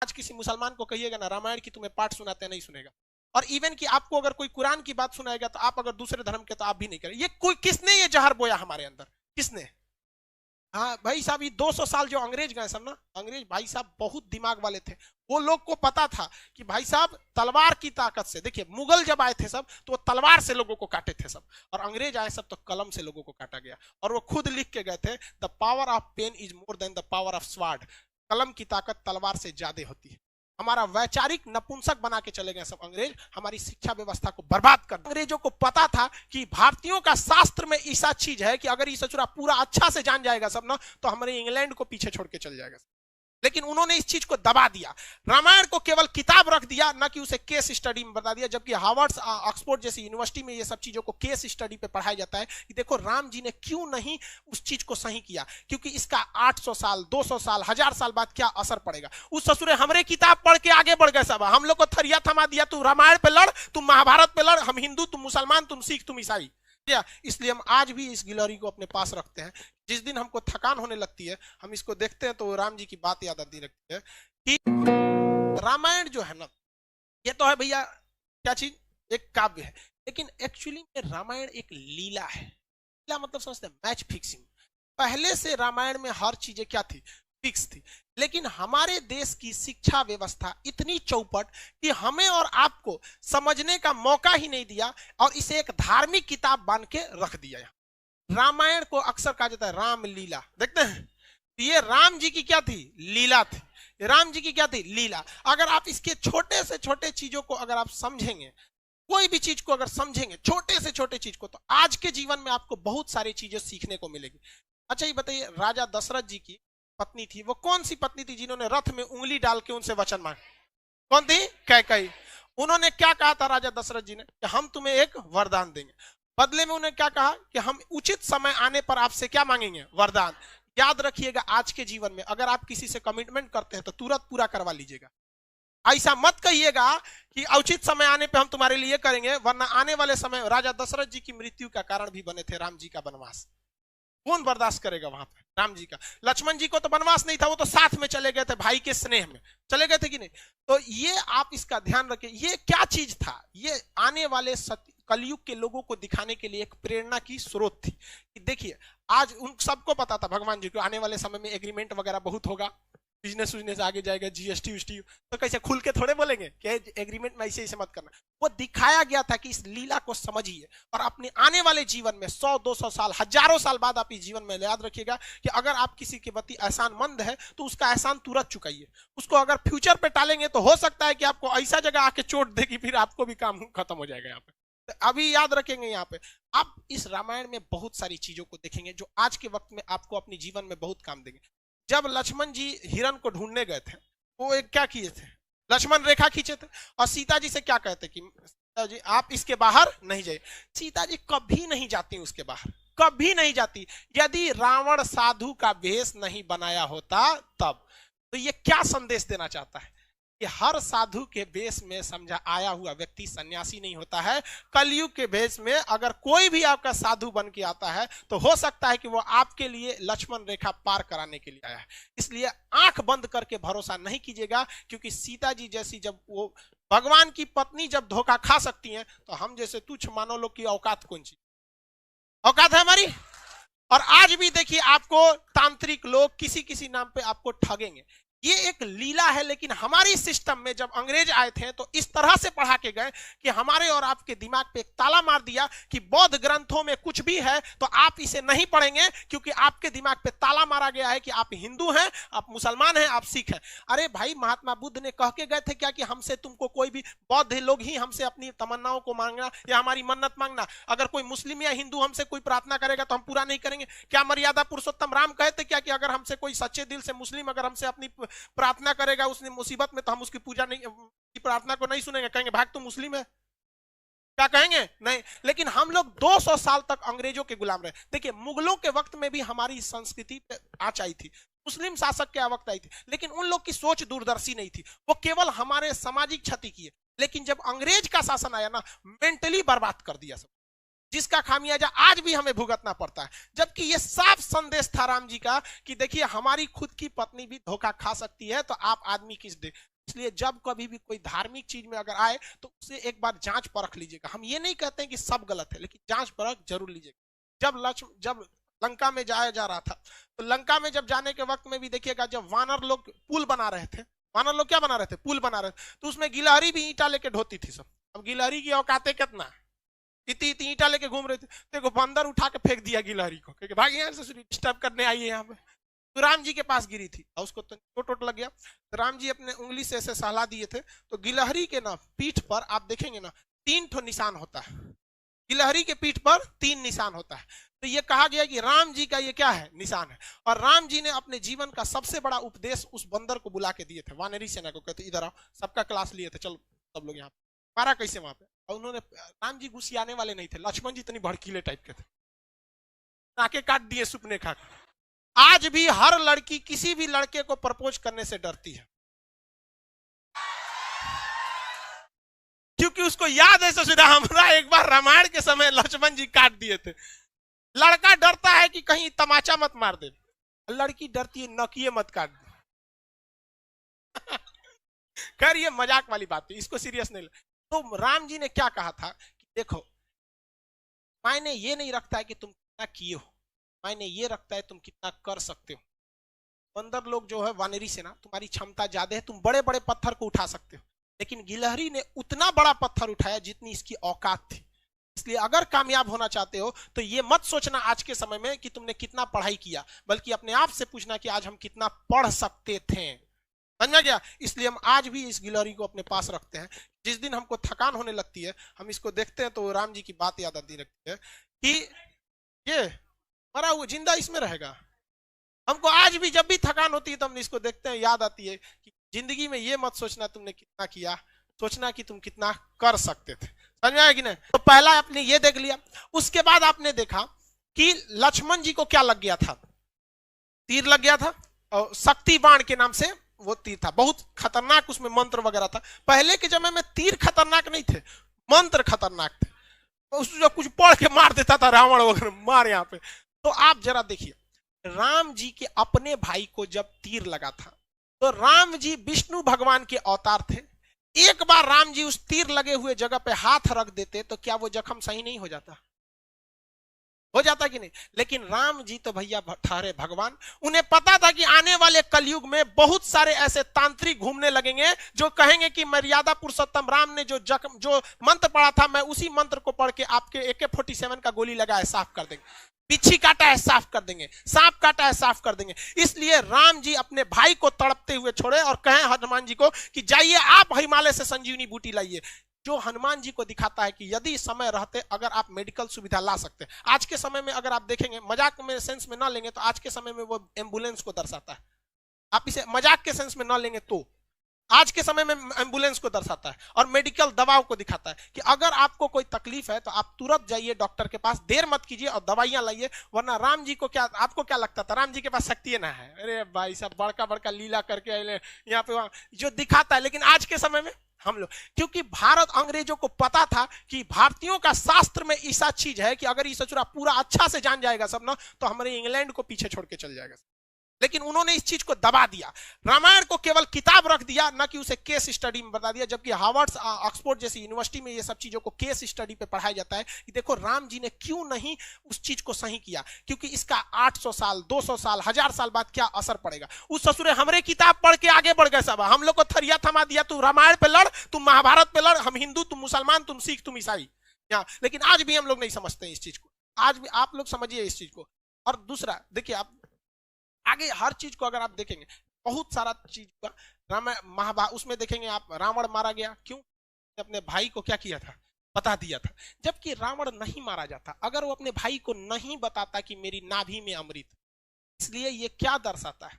आज किसी मुसलमान को कहिएगा ना रामायण की तुम्हें पाठ सुनाते हैं, नहीं सुनेगा। और इवन कि आपको अगर कोई कुरान की बात सुनाएगा तो आप अगर दूसरे धर्म के तो आप भी नहीं करें। ये कोई किसने ये जहर बोया हमारे अंदर, किसने? हाँ भाई साहब, ये 200 साल जो अंग्रेज गए सब ना, अंग्रेज भाई साहब बहुत दिमाग वाले थे। वो लोग को पता था कि भाई साहब तलवार की ताकत से, देखिए मुगल जब आए थे सब तो वो तलवार से लोगों को काटे थे सब, और अंग्रेज आए सब तो कलम से लोगों को काटा गया। और वो खुद लिख के गए थे, the power of pen is more than the power of sword. कलम की ताकत तलवार से ज्यादा होती है। हमारा वैचारिक नपुंसक बना के चले गए सब अंग्रेज, हमारी शिक्षा व्यवस्था को बर्बाद कर। अंग्रेजों को पता था कि भारतीयों का शास्त्र में ऐसा चीज है कि अगर ये सचुरा पूरा अच्छा से जान जाएगा सब ना, तो हमारे इंग्लैंड को पीछे छोड़ के चल जाएगा। लेकिन उन्होंने इस चीज को दबा दिया, रामायण को केवल किताब रख दिया, ना कि उसे केस स्टडी में बता दिया। जबकि हार्वर्ड ऑक्सफोर्ड जैसी यूनिवर्सिटी में ये सब चीजों को केस स्टडी पे पढ़ाया जाता है कि देखो राम जी ने क्यों नहीं उस चीज को सही किया, क्योंकि इसका 800 साल 200 साल 1000 साल बाद क्या असर पड़ेगा। उस ससुरे हमरे किताब पढ़ के आगे बढ़ गए सब, हम लोग को थरिया थमा दिया, तू रामायण पे लड़, तुम महाभारत पे लड़, हम हिंदू तुम मुसलमान तुम सिख तुम ईसाई। इसलिए हम आज भी इस गिलोरी को अपने पास रखते हैं। जिस दिन हमको थकान होने लगती है हम इसको देखते हैं तो राम जी की बात याद आती लगती है कि रामायण जो है ना, ये तो है भैया क्या चीज, एक काव्य है, लेकिन एक्चुअली में रामायण एक लीला है। लीला मतलब समझते हैं मैच फिक्सिंग। पहले से रामायण में हर चीजें क्या थी, फिक्स थी। लेकिन हमारे देश की शिक्षा व्यवस्था इतनी चौपट कि हमें और आपको समझने का मौका ही नहीं दिया, और इसे एक धार्मिक किताब बांध के रख दिया। रामायण को अक्सर कहा जाता है राम लीला, देखते हैं ये राम जी की क्या थी, लीला थी। राम जी की क्या थी, लीला। अगर आप इसके छोटे से छोटे चीजों को अगर आप समझेंगे, कोई भी चीज को अगर समझेंगे छोटे से छोटे चीज को, तो आज के जीवन में आपको बहुत सारी चीजें सीखने को मिलेगी। अच्छा ये बताइए, राजा दशरथ जी की पत्नी थी, वो कौन सी पत्नी थी जिन्होंने रथ में उंगली डाल के उनसे वचन मांगा? कौन थी? कैकेयी। उन्होंने क्या कहा था राजा दशरथ जी ने कि हम तुम्हें एक वरदान देंगे। बदले में उन्हें क्या कहा कि हम उचित समय आने पर आपसे क्या मांगेंगे, वरदान। याद रखिएगा आज के जीवन में अगर आप किसी से कमिटमेंट करते हैं तो तुरंत पूरा करवा लीजिएगा। ऐसा मत कहिएगा कि उचित समय आने पे हम तुम्हारे लिए करेंगे, वरना आने वाले समय राजा दशरथ जी की मृत्यु का कारण भी बने थे राम जी का वनवास। कौन बर्दाश्त करेगा वहां पे राम जी का? लक्ष्मण जी को तो वनवास नहीं था, वो तो साथ में चले गए थे, भाई के स्नेह में चले गए थे कि नहीं? तो ये आप इसका ध्यान रखिए। ये क्या चीज था, ये आने वाले कलयुग के लोगों को दिखाने के लिए एक प्रेरणा की स्रोत थी कि देखिए आज उन सबको पता था भगवान जी को आने वाले समय में एग्रीमेंट वगैरह बहुत होगा, बिजनेस विजनेस आगे जाएगा, जीएसटी वीएसटी, तो कैसे खुल के थोड़े बोलेंगे कि एग्रीमेंट में ऐसे ऐसे मत करना। वो दिखाया गया था कि इस लीला को समझिए, और अपने आने वाले जीवन में 100-200 साल हजारों साल बाद आप इस जीवन में याद रखिएगा कि अगर आप किसी के प्रति एहसानमंद है तो उसका एहसान तुरंत चुकाइए। उसको अगर फ्यूचर पे टालेंगे तो हो सकता है कि आपको ऐसा जगह आके चोट देगी, फिर आपको भी काम खत्म हो जाएगा। यहाँ पे तो अभी याद रखेंगे, यहाँ पे आप इस रामायण में बहुत सारी चीजों को देखेंगे जो आज के वक्त में आपको अपने जीवन में बहुत काम देंगे। जब लक्ष्मण जी हिरण को ढूंढने गए थे, वो एक क्या किए थे, लक्ष्मण रेखा खींचे थे, और सीता जी से क्या कहते कि सीता जी आप इसके बाहर नहीं जाइए। सीता जी कभी नहीं जाती उसके बाहर, कभी नहीं जाती। यदि रावण साधु का भेष नहीं बनाया होता तब। तो ये क्या संदेश देना चाहता है कि हर साधु के भेष में समझा आया हुआ व्यक्ति सन्यासी नहीं होता है। कलयुग के भेष में अगर कोई भी आपका साधु बन के आता है तो हो सकता है कि वो आपके लिए लक्ष्मण रेखा पार कराने के लिए आया है। इसलिए आंख बंद करके भरोसा नहीं कीजिएगा, क्योंकि सीता जी जैसी जब वो भगवान की पत्नी जब धोखा खा सकती हैं तो हम जैसे तुच्छ मानव लोग की औकात कौन सी औकात है हमारी। और आज भी देखिए आपको तांत्रिक लोग किसी किसी नाम पे आपको ठगेंगे। ये एक लीला है, लेकिन हमारी सिस्टम में जब अंग्रेज आए थे तो इस तरह से पढ़ा के गए कि हमारे और आपके दिमाग पे एक ताला मार दिया कि बौद्ध ग्रंथों में कुछ भी है तो आप इसे नहीं पढ़ेंगे, क्योंकि आपके दिमाग पे ताला मारा गया है कि आप हिंदू हैं, आप मुसलमान हैं, आप सिख हैं। अरे भाई महात्मा बुद्ध ने कह के गए थे क्या कि हमसे तुमको कोई भी बौद्ध लोग ही हमसे अपनी तमन्नाओं को मांगना या हमारी मन्नत मांगना, अगर कोई मुस्लिम या हिंदू हमसे कोई प्रार्थना करेगा तो हम पूरा नहीं करेंगे? क्या मर्यादा पुरुषोत्तम राम कहते क्या कि अगर हमसे कोई सच्चे दिल से मुस्लिम अगर हमसे अपनी प्रार्थना करेगा उसने मुसीबत में तो हम उसकी पूजा नहीं, की प्रार्थना को नहीं सुनेंगे, कहेंगे भाग तू मुस्लिम है, क्या कहेंगे? नहीं। लेकिन हम लोग 200 साल तक अंग्रेजों के गुलाम रहे। देखिए मुगलों के वक्त में भी हमारी संस्कृति पे आंच आई थी, मुस्लिम शासक के वक्त आई थी, लेकिन उन लोग की सोच दूरदर्शी नहीं थी, वो केवल हमारे सामाजिक क्षति की है। लेकिन जब अंग्रेज का शासन आया ना, मेंटली बर्बाद कर दिया सब। जिसका खामियाजा आज भी हमें भुगतना पड़ता है। जबकि ये साफ संदेश था राम जी का कि देखिए हमारी खुद की पत्नी भी धोखा खा सकती है, तो आप आदमी किस दे। इसलिए जब कभी भी कोई धार्मिक चीज में अगर आए तो उसे एक बार जांच परख लीजिएगा। हम ये नहीं कहते हैं कि सब गलत है, लेकिन जांच परख जरूर लीजिएगा। जब लंका में जाया जा रहा था, तो लंका में जब जाने के वक्त में भी देखिएगा, जब वानर लोग पुल बना रहे थे, वानर लोग क्या बना रहे थे, पुल बना रहे थे, तो उसमें गिलहरी भी ईंटा लेके ढोती थी सब। अब गिलहरी की औकाते कितना, इतनी इतनी ईंटा लेके घूम रहे थे, देखो बंदर उठा के फेंक दिया गिलहरी को, क्योंकि भाग यहाँ से डिस्टर्ब करने आई है यहाँ पे। तो राम जी के पास गिरी थी और उसको तो चोट लग गया। तो राम जी अपने उंगली से ऐसे सहला दिए थे, तो गिलहरी के ना पीठ पर आप देखेंगे ना 3 ठो निशान होता है। गिलहरी के पीठ पर 3 निशान होता है। तो ये कहा गया कि राम जी का ये क्या है, निशान है। और राम जी ने अपने जीवन का सबसे बड़ा उपदेश उस बंदर को बुला के दिए थे, वानरी सेना को, कहते इधर आओ, सबका क्लास लिए थे, चलो सब लोग यहाँ मारा कैसे वहां पे। और उन्होंने, राम जी घुसियाने वाले नहीं थे, लक्ष्मण जी इतनी भड़कीले टाइप के थे, नाके काट दिए सुपने खा। आज भी हर लड़की किसी भी लड़के को प्रपोज करने से डरती है, क्योंकि उसको याद है ससुरा हमरा एक बार रामायण के समय लक्ष्मण जी काट दिए थे। लड़का डरता है कि कहीं तमाचा मत मार दे, लड़की डरती है नकिए मत काट दे। खैर ये मजाक वाली बात है, इसको सीरियस नहीं। तो राम जी ने क्या कहा था कि देखो, मायने ये नहीं रखता है कि तुम कितना किए हो, मायने ये रखता है तुम कितना कर सकते हो। बंदर लोग जो है वानरी सेना, तुम्हारी क्षमता ज्यादा है, तुम बड़े बड़े पत्थर को उठा सकते हो, लेकिन गिलहरी ने उतना बड़ा पत्थर उठाया जितनी इसकी औकात थी। इसलिए अगर कामयाब होना चाहते हो तो ये मत सोचना आज के समय में कि तुमने कितना पढ़ाई किया, बल्कि अपने आप से पूछना कि आज हम कितना पढ़ सकते थे। समझ में गया? इसलिए हम आज भी इस गिलहरी को अपने पास रखते हैं। जिस दिन हमको थकान होने लगती है, हम इसको देखते हैं तो राम जी की बात याद आती लगती है कि ये मरा हुआ जिंदा इसमें रहेगा। हमको आज भी जब भी थकान होती है तो हम इसको देखते हैं, याद आती है कि जिंदगी में ये मत सोचना तुमने कितना किया, सोचना कि तुम कितना कर सकते थे। समझ में आया कि नहीं? तो पहला आपने ये देख लिया। उसके बाद आपने देखा कि लक्ष्मण जी को क्या लग गया था, तीर लग गया था, और शक्ति बाण के नाम से वो तीर था, बहुत खतरनाक, उसमें मंत्र वगैरह था। पहले के समय में तीर खतरनाक नहीं थे, मंत्र खतरनाक थे। उसको कुछ पढ़ के मार देता था रावण वगैरह, मार यहाँ पे। तो आप जरा देखिए, राम जी के अपने भाई को जब तीर लगा था, तो राम जी विष्णु भगवान के अवतार थे। एक बार राम जी उस तीर लगे हुए जगह पे हाथ रख देते तो क्या वो जख्म सही नहीं हो जाता? हो जाता कि नहीं? लेकिन राम जी तो भैया ठहरे भगवान, उन्हें पता था कि आने वाले कलयुग में बहुत सारे ऐसे तांत्रिक घूमने लगेंगे जो कहेंगे कि मर्यादा पुरुषोत्तम राम ने जो मंत्र पढ़ा था, मैं उसी मंत्र को पढ़ के आपके AK-47 का गोली लगा है साफ कर देंगे, बिच्छी काटा है साफ कर देंगे, सांप काटा है साफ कर देंगे। इसलिए राम जी अपने भाई को तड़पते हुए छोड़े और कहे हनुमान जी को कि जाइए आप हिमालय से संजीवनी बूटी लाइए, जो हनुमान जी को दिखाता है कि यदि समय रहते अगर आप मेडिकल सुविधा ला सकते। आज के समय में अगर आप देखेंगे, मजाक में सेंस में ना लेंगे तो आज के समय में वो एम्बुलेंस को दर्शाता है। आप इसे मजाक के सेंस में ना लेंगे तो आज के समय में एम्बुलेंस को दर्शाता है और मेडिकल दवाओं को दिखाता है कि अगर आपको कोई तकलीफ है तो आप तुरंत जाइए डॉक्टर के पास, देर मत कीजिए और दवाइयां लाइए। वरना राम जी को क्या, आपको क्या लगता था राम जी के पास शक्ति ना है? अरे भाई साहब, बड़का बड़का लीला करके यहाँ पे वहां जो दिखाता है। लेकिन आज के समय में हम लोग, क्योंकि भारत अंग्रेजों को पता था कि भारतीयों का शास्त्र में ऐसा चीज है कि अगर ये सचुरा पूरा अच्छा से जान जाएगा सब ना, तो हमारे इंग्लैंड को पीछे छोड़ के चल जाएगा। लेकिन उन्होंने इस चीज को दबा दिया, रामायण को केवल किताब रख दिया, न कि उसे केस स्टडी में बता दिया। जबकि हार्वर्ड, ऑक्सफोर्ड जैसी यूनिवर्सिटी में ये सब चीजों को केस स्टडी पे पढ़ाया जाता है कि देखो राम जी ने क्यों नहीं उस चीज को सही किया, क्योंकि इसका 800 साल 200 साल 1000 साल बाद क्या असर पड़ेगा। उस ससुरे हमरे किताब पढ़ के आगे बढ़ गए सब, हम लोग को थरिया थमा दिया, तू रामायण पे लड़, तुम महाभारत पे लड़, हम हिंदू तुम मुसलमान, तुम सिख तुम ईसाई। लेकिन आज भी हम लोग नहीं समझते हैं इस चीज को, आज भी आप लोग समझिए इस चीज को। और दूसरा देखिए, आप आगे हर चीज को अगर आप देखेंगे, बहुत सारा चीज का महाभारत उसमें देखेंगे आप, रावण मारा गया क्यों? अपने भाई को क्या किया था, बता दिया था। जबकि रावण नहीं मारा जाता अगर वो अपने भाई को नहीं बताता कि मेरी नाभि में अमृत। इसलिए ये क्या दर्शाता है?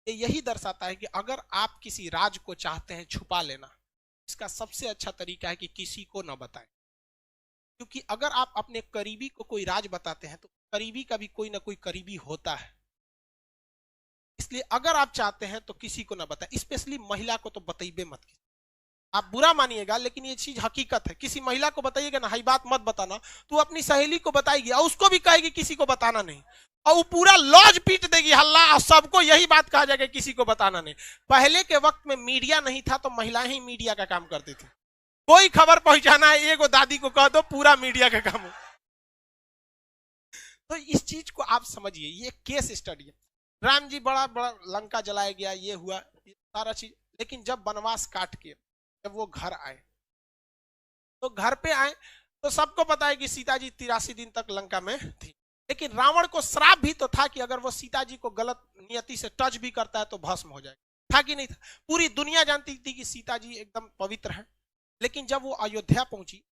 ये यही दर्शाता है कि अगर आप किसी राज को चाहते हैं छुपा लेना, इसका सबसे अच्छा तरीका है कि किसी को ना बताएं। क्योंकि अगर आप अपने करीबी को कोई राज बताते हैं तो करीबी का भी कोई ना कोई करीबी होता है। इसलिए अगर आप चाहते हैं तो किसी को ना बताएं, स्पेशली महिला को तो बताइए मत। आप बुरा मानिएगा लेकिन ये चीज हकीकत है। किसी महिला को बताइएगा ना, हाई बात मत बताना, तो अपनी सहेली को बताएगी और उसको भी कहेगी किसी को बताना नहीं, और वो पूरा लॉज पीट देगी हल्ला, और सबको यही बात कहा जाएगा किसी को बताना नहीं। पहले के वक्त में मीडिया नहीं था तो महिलाएं ही मीडिया का काम करती थी। कोई खबर पहुंचाना है एगो दादी को कह दो, पूरा मीडिया का काम हो। तो इस चीज को आप समझिए, ये केस स्टडी है। राम जी बड़ा बड़ा लंका जलाया गया, ये हुआ, ये सारा चीज, लेकिन जब वनवास काट के जब वो घर आए, तो घर पे आए तो सबको पता है कि सीता जी 83 दिन तक लंका में थी, लेकिन रावण को श्राप भी तो था कि अगर वो सीता जी को गलत नियति से टच भी करता है तो भस्म हो जाएगा, था कि नहीं था? पूरी दुनिया जानती थी कि सीता जी एकदम पवित्र है। लेकिन जब वो अयोध्या पहुंची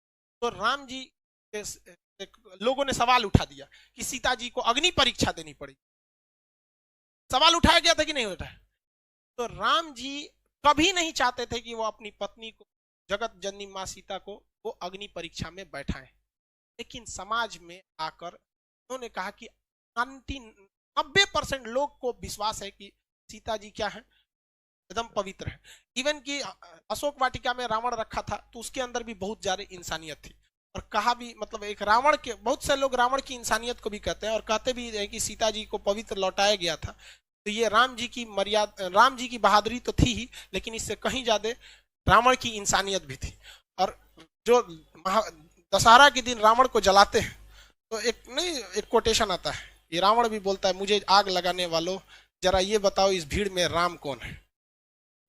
तो राम जी के लोगों ने सवाल उठा दिया कि सीता जी को अग्नि परीक्षा देनी पड़ेगी। सवाल उठाया गया था कि नहीं उठाया? तो राम जी कभी नहीं चाहते थे कि वो अपनी पत्नी को, जगत जननी मां सीता को, वो अग्नि परीक्षा में बैठाएं। लेकिन समाज में आकर उन्होंने कहा कि 90% लोग को विश्वास है कि सीता जी क्या है, एकदम पवित्र है। इवन कि अशोक वाटिका में रावण रखा था तो उसके अंदर भी बहुत ज्यादा इंसानियत थी, और कहा भी, मतलब एक रावण के, बहुत से लोग रावण की इंसानियत को भी कहते हैं और कहते भी है कि सीता जी को पवित्र लौटाया गया था। तो ये राम जी की मर्यादा, राम जी की बहादुरी तो थी ही, लेकिन इससे कहीं ज्यादा रावण की इंसानियत भी थी। और जो दशहरा के दिन रावण को जलाते हैं तो एक कोटेशन आता है, ये रावण भी बोलता है, मुझे आग लगाने वालों जरा ये बताओ इस भीड़ में राम कौन है।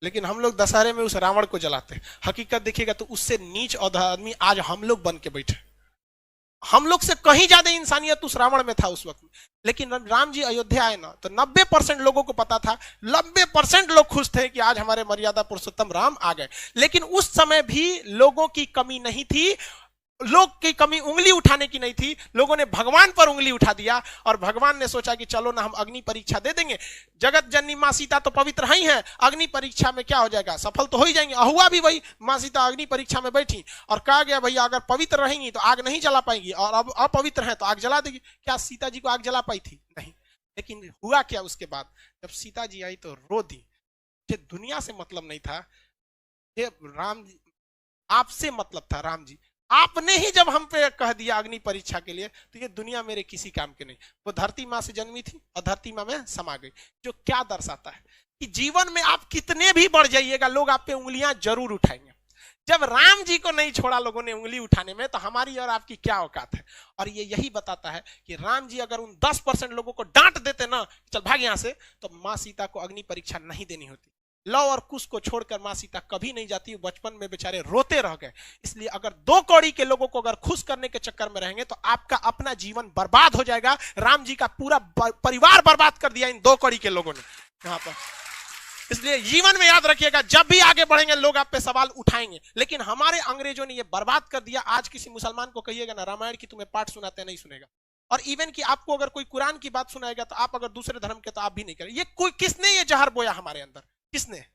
लेकिन हम लोग दशहरे में उस रावण को जलाते हैं। हकीकत देखिएगा तो उससे नीच और आदमी आज हम लोग बन के बैठे, हम लोग से कहीं ज्यादा इंसानियत उस रावण में था उस वक्त में। लेकिन राम जी अयोध्या आए ना तो 90% लोगों को पता था, 90% लोग खुश थे कि आज हमारे मर्यादा पुरुषोत्तम राम आ गए। लेकिन उस समय भी लोगों की कमी नहीं थी, लोग की कमी उंगली उठाने की नहीं थी, लोगों ने भगवान पर उंगली उठा दिया और भगवान ने सोचा कि चलो ना हम अग्नि परीक्षा दे देंगे, जगत जननी मां सीता तो पवित्र ही है, अग्नि परीक्षा में क्या हो जाएगा, सफल तो हो ही जाएंगे। हुआ भी वही, मां सीता अग्नि परीक्षा में बैठी और कहा गया भैया अगर पवित्र रहेंगी तो आग नहीं जला पाएंगी और अब अपवित्र है तो आग जला देगी। क्या सीता जी को आग जला पाई थी? नहीं। लेकिन हुआ क्या उसके बाद, जब सीता जी आई तो रो दी। दुनिया से मतलब नहीं था, राम जी आपसे मतलब था। राम जी आपने ही जब हम पे कह दिया अग्नि परीक्षा के लिए तो ये दुनिया मेरे किसी काम के नहीं। वो धरती माँ से जन्मी थी और धरती माँ में समा गई, जो क्या दर्शाता है कि जीवन में आप कितने भी बढ़ जाइएगा लोग आप पे उंगलियां जरूर उठाएंगे। जब राम जी को नहीं छोड़ा लोगों ने उंगली उठाने में तो हमारी और आपकी क्या औकात है। और ये यही बताता है कि राम जी अगर उन 10% लोगों को डांट देते ना, चल भाग यहां से, तो माँ सीता को अग्नि परीक्षा नहीं देनी होती। लव और कुश को छोड़कर मां सीता कभी नहीं जाती, बचपन में बेचारे रोते रह गए। इसलिए अगर 2 कौड़ी के लोगों को अगर खुश करने के चक्कर में रहेंगे तो आपका अपना जीवन बर्बाद हो जाएगा। राम जी का पूरा परिवार बर्बाद कर दिया इन 2 कौड़ी के लोगों ने यहाँ पर। इसलिए जीवन में याद रखिएगा, जब भी आगे बढ़ेंगे लोग आप पे सवाल उठाएंगे, लेकिन हमारे अंग्रेजों ने ये बर्बाद कर दिया। आज किसी मुसलमान को कहिएगा ना रामायण की तुम्हें पाठ सुनाते, नहीं सुनेगा। और इवन कि आपको अगर कोई कुरान की बात सुनाएगा तो आप अगर दूसरे धर्म के तो आप भी नहीं करें। ये कोई, किसने ये जहर बोया हमारे अंदर, किसने?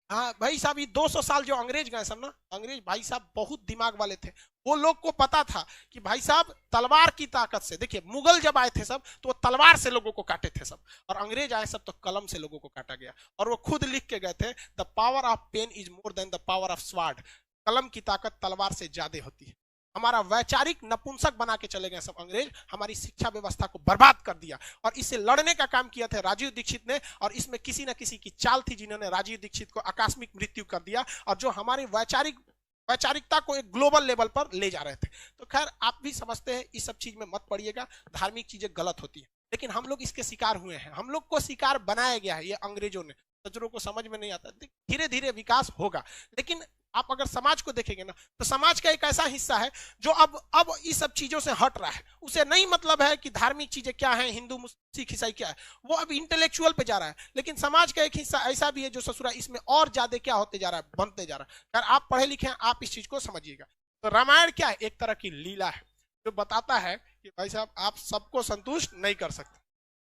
हाँ भाई साहब, ये 200 साल जो अंग्रेज गए सब ना, अंग्रेज भाई साहब बहुत दिमाग वाले थे। वो लोग को पता था कि भाई साहब तलवार की ताकत से, देखिए मुगल जब आए थे सब तो वो तलवार से लोगों को काटे थे सब, और अंग्रेज आए सब तो कलम से लोगों को काटा गया। और वो खुद लिख के गए थे, the power of pen is more than the power of sword. कलम की ताकत तलवार से ज्यादा होती है। हमारा वैचारिक नपुंसक बना के चले गए सब अंग्रेज, हमारी शिक्षा व्यवस्था को बर्बाद कर दिया। और इससे लड़ने का काम किया था राजीव दीक्षित ने, और इसमें किसी न किसी की चाल थी जिन्होंने राजीव दीक्षित को आकस्मिक मृत्यु कर दिया, और जो हमारी वैचारिकता को एक ग्लोबल लेवल पर ले जा रहे थे। तो खैर आप भी समझते हैं, इस सब चीज में मत पड़िएगा, धार्मिक चीजें गलत होती है, लेकिन हम लोग इसके शिकार हुए हैं, हम लोग को शिकार बनाया गया है ये अंग्रेजों ने। नजरों को समझ में नहीं आता, धीरे धीरे विकास होगा। लेकिन आप अगर समाज को देखेंगे ना तो समाज का एक ऐसा हिस्सा है जो अब इस सब चीजों से हट रहा है। उसे नहीं मतलब है कि धार्मिक चीजें क्या है, हिंदू सिख ईसाई क्या है, वो अब इंटेलेक्चुअल पे जा रहा है। लेकिन समाज का एक हिस्सा ऐसा भी है जो ससुरा इसमें और ज्यादा क्या होते जा रहा है, बनते जा रहा है। अगर आप पढ़े लिखे हैं आप इस चीज को समझिएगा। तो रामायण क्या है, एक तरह की लीला है जो बताता है कि भाई साहब आप सबको संतुष्ट नहीं कर सकते।